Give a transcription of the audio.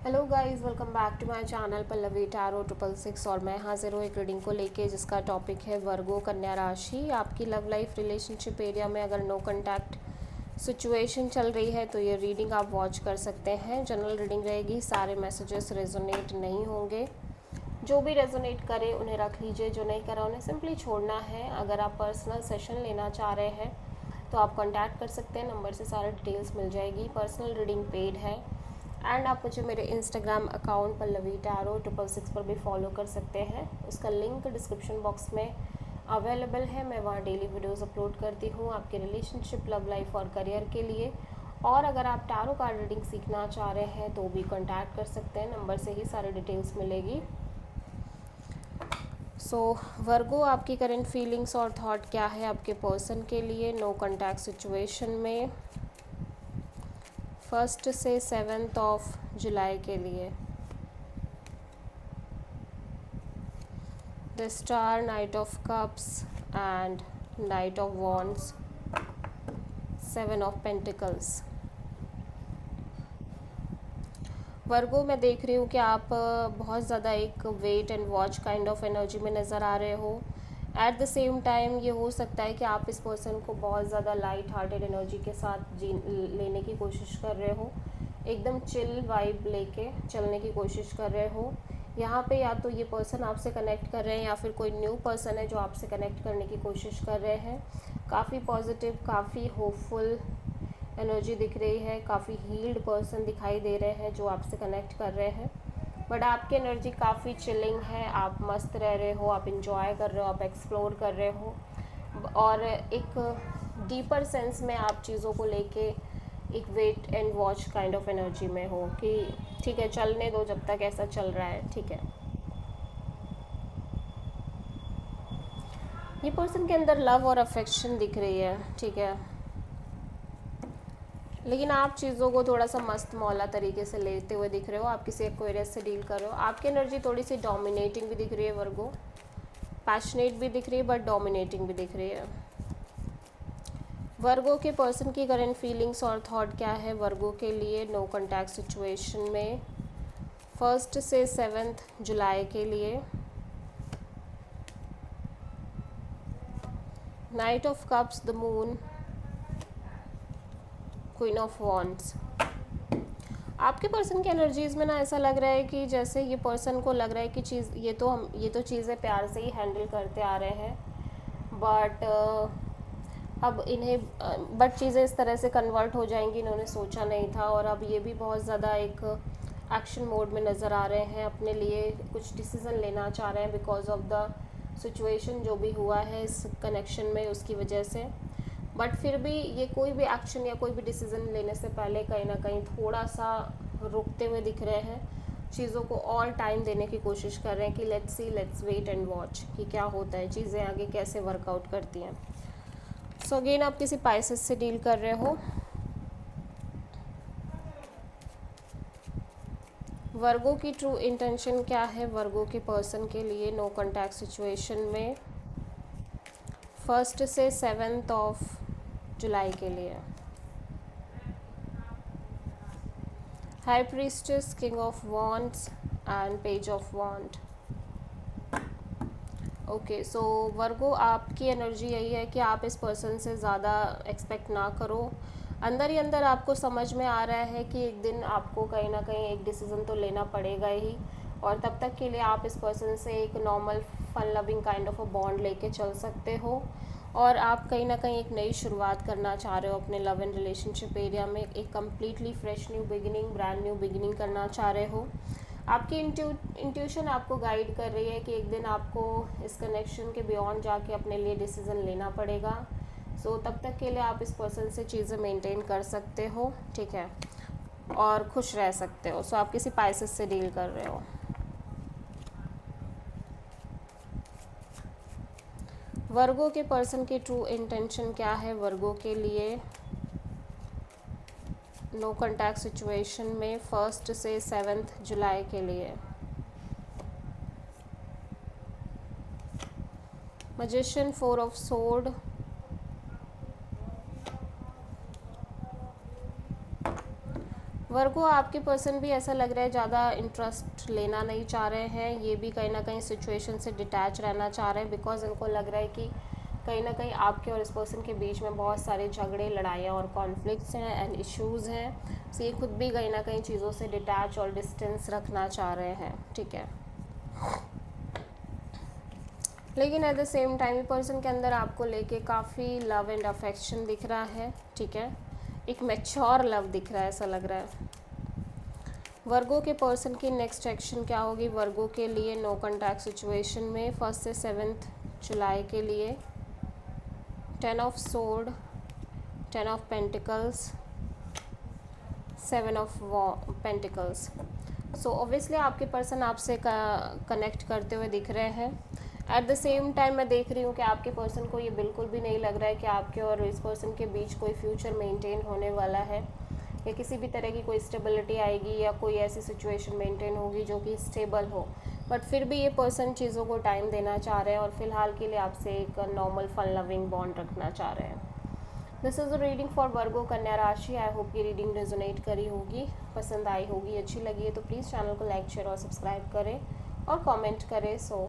Hello guys, welcome back to my channel Pallavi tarot 666। और मैं हाजिर हूँ एक रीडिंग को लेके जिसका टॉपिक है वर्गो कन्या राशि। आपकी लव लाइफ रिलेशनशिप एरिया में अगर नो कांटेक्ट सिचुएशन चल रही है तो ये रीडिंग आप वॉच कर सकते हैं। जनरल रीडिंग रहेगी, सारे मैसेजेस रेजोनेट नहीं होंगे। जो भी रेजोनेट करे उन्हें रख लीजिए, जो नहीं करा उन्हें सिंपली छोड़ना है। अगर आप पर्सनल सेशन लेना चाह रहे हैं तो आप कॉन्टैक्ट कर सकते हैं, नंबर से सारे डिटेल्स मिल जाएगी। पर्सनल रीडिंग पेड है एंड आप मुझे मेरे इंस्टाग्राम अकाउंट पल्लवी टैरो 666 पर भी फॉलो कर सकते हैं। उसका लिंक डिस्क्रिप्शन बॉक्स में अवेलेबल है। मैं वहाँ डेली वीडियोस अपलोड करती हूँ आपके रिलेशनशिप, लव लाइफ और करियर के लिए। और अगर आप टैरो कार्ड रीडिंग सीखना चाह रहे हैं तो भी कॉन्टैक्ट कर सकते हैं, नंबर से ही सारी डिटेल्स मिलेगी। वर्गो, आपकी करंट फीलिंग्स और थॉट क्या है आपके पर्सन के लिए नो कॉन्टैक्ट सिचुएशन में 1 से 7 जुलाई के लिए। The star, knight of cups and knight of wands, 7 of pentacles. Virgo, मैं देख रही हूँ कि आप बहुत ज़्यादा एक wait and watch kind of energy में नज़र आ रहे हो। एट द सेम टाइम ये हो सकता है कि आप इस पर्सन को बहुत ज़्यादा लाइट हार्टेड एनर्जी के साथ लेने की कोशिश कर रहे हो, एकदम चिल वाइब लेके चलने की कोशिश कर रहे हो। यहाँ पे या तो ये पर्सन आपसे कनेक्ट कर रहे हैं या फिर कोई न्यू पर्सन है जो आपसे कनेक्ट करने की कोशिश कर रहे हैं। काफ़ी पॉजिटिव, काफ़ी होपफुल एनर्जी दिख रही है। काफ़ी हील्ड पर्सन दिखाई दे रहे हैं जो आपसे कनेक्ट कर रहे हैं। बट आपकी एनर्जी काफ़ी चिलिंग है, आप मस्त रह रहे हो, आप इंजॉय कर रहे हो, आप एक्सप्लोर कर रहे हो और एक डीपर सेंस में आप चीज़ों को लेके एक wait and watch kind of energy में हो कि ठीक है, चलने दो जब तक ऐसा चल रहा है, ठीक है। ये पर्सन के अंदर लव और अफेक्शन दिख रही है, ठीक है, लेकिन आप चीज़ों को थोड़ा सा मस्त मौला तरीके से लेते हुए दिख रहे हो। आप किसी एक्वेरियस से डील कर रहे हो। आपकी एनर्जी थोड़ी सी डोमिनेटिंग भी दिख रही है वर्गो, पैशनेट भी दिख रही है बट डोमिनेटिंग भी दिख रही है। वर्गो के पर्सन की करंट फीलिंग्स और थॉट क्या है वर्गो के लिए नो कॉन्टैक्ट सिचुएशन में 1 से 7 जुलाई के लिए। Night of cups, the moon, queen of wands. आपके पर्सन की एनर्जीज़ में ना ऐसा लग रहा है कि जैसे ये पर्सन को लग रहा है कि ये तो चीज़ें प्यार से ही हैंडल करते आ रहे हैं, बट अब इन्हें बट चीज़ें इस तरह से कन्वर्ट हो जाएंगी, इन्होंने सोचा नहीं था। और अब ये भी बहुत ज़्यादा एक एक्शन मोड में नज़र आ रहे हैं, अपने लिए कुछ डिसीज़न लेना चाह रहे हैं बिकॉज ऑफ द सिचुएशन जो भी हुआ है इस कनेक्शन में, उसकी वजह से। बट फिर भी ये कोई भी एक्शन या कोई भी डिसीज़न लेने से पहले कहीं ना कहीं थोड़ा सा रुकते हुए दिख रहे हैं, चीज़ों को और टाइम देने की कोशिश कर रहे हैं कि let's see, let's wait and watch कि क्या होता है, चीज़ें आगे कैसे वर्कआउट करती हैं। सो अगेन, आप किसी पाइसेस से डील कर रहे हो। वर्गो की ट्रू इंटेंशन क्या है वर्गो के पर्सन के लिए नो कॉन्टैक्ट सिचुएशन में 1 से 7 जुलाई के लिए। High priestess, king of wands and page of wand. Okay, so Virgo, आपकी एनर्जी यही है कि आप इस पर्सन से ज़्यादा एक्सपेक्ट ना करो। अंदर ही अंदर आपको समझ में आ रहा है कि एक दिन आपको कहीं ना कहीं एक डिसीज़न तो लेना पड़ेगा ही, और तब तक के लिए आप इस पर्सन से एक normal fun loving kind of a bond लेके चल सकते हो। और आप कहीं ना कहीं एक नई शुरुआत करना चाह रहे हो अपने लव एंड रिलेशनशिप एरिया में, एक completely fresh new beginning, brand new beginning करना चाह रहे हो। आपकी इंट्यूशन आपको गाइड कर रही है कि एक दिन आपको इस कनेक्शन के बियॉन्ड जाके अपने लिए डिसीज़न लेना पड़ेगा। सो तब तक के लिए आप इस पर्सन से चीज़ें मेंटेन कर सकते हो, ठीक है, और खुश रह सकते हो। सो आप किसी पाइसेस से डील कर रहे हो। वर्गो के पर्सन की ट्रू इंटेंशन क्या है वर्गो के लिए नो कॉन्टैक्ट सिचुएशन में 1 से 7 जुलाई के लिए। Magician, 4 of sword, वर्गो आपके पर्सन भी ऐसा लग रहा है ज़्यादा इंटरेस्ट लेना नहीं चाह रहे हैं, ये भी कहीं ना कहीं सिचुएशन से डिटैच रहना चाह रहे हैं, बिकॉज इनको लग रहा है कि कहीं ना कहीं आपके और इस पर्सन के बीच में बहुत सारे झगड़े, लड़ाइयाँ और कॉन्फ्लिक्ट्स हैं एंड इश्यूज़ हैं। सो ये खुद भी कहीं ना कहीं चीज़ों से डिटैच और डिस्टेंस रखना चाह रहे हैं, ठीक है। लेकिन at the same time person के अंदर आपको लेके काफ़ी लव एंड अफेक्शन दिख रहा है, ठीक है। एक मैच्योर लव दिख रहा है, ऐसा लग रहा है। वर्गो के पर्सन की नेक्स्ट एक्शन क्या होगी वर्गो के लिए नो कॉन्टैक्ट सिचुएशन में 1 से 7 जुलाई के लिए? 10 of sword, 10 of pentacles, 7 of pentacles. So obviously आपके पर्सन आपसे कनेक्ट करते हुए दिख रहे हैं। एट द सेम टाइम मैं देख रही हूँ कि आपके पर्सन को ये बिल्कुल भी नहीं लग रहा है कि आपके और इस पर्सन के बीच कोई फ्यूचर मेंटेन होने वाला है, या किसी भी तरह की कोई स्टेबिलिटी आएगी या कोई ऐसी सिचुएशन मेंटेन होगी जो कि स्टेबल हो। बट फिर भी ये पर्सन चीज़ों को टाइम देना चाह रहे हैं और फिलहाल के लिए आपसे एक नॉर्मल फन लविंग बॉन्ड रखना चाह रहे हैं। This is a reading for Virgo कन्या राशि। आई होप ये रीडिंग रेजोनेट करी होगी, पसंद आई होगी, अच्छी लगी है तो प्लीज़ चैनल को लाइक शेयर और सब्सक्राइब करें और कमेंट करें। सो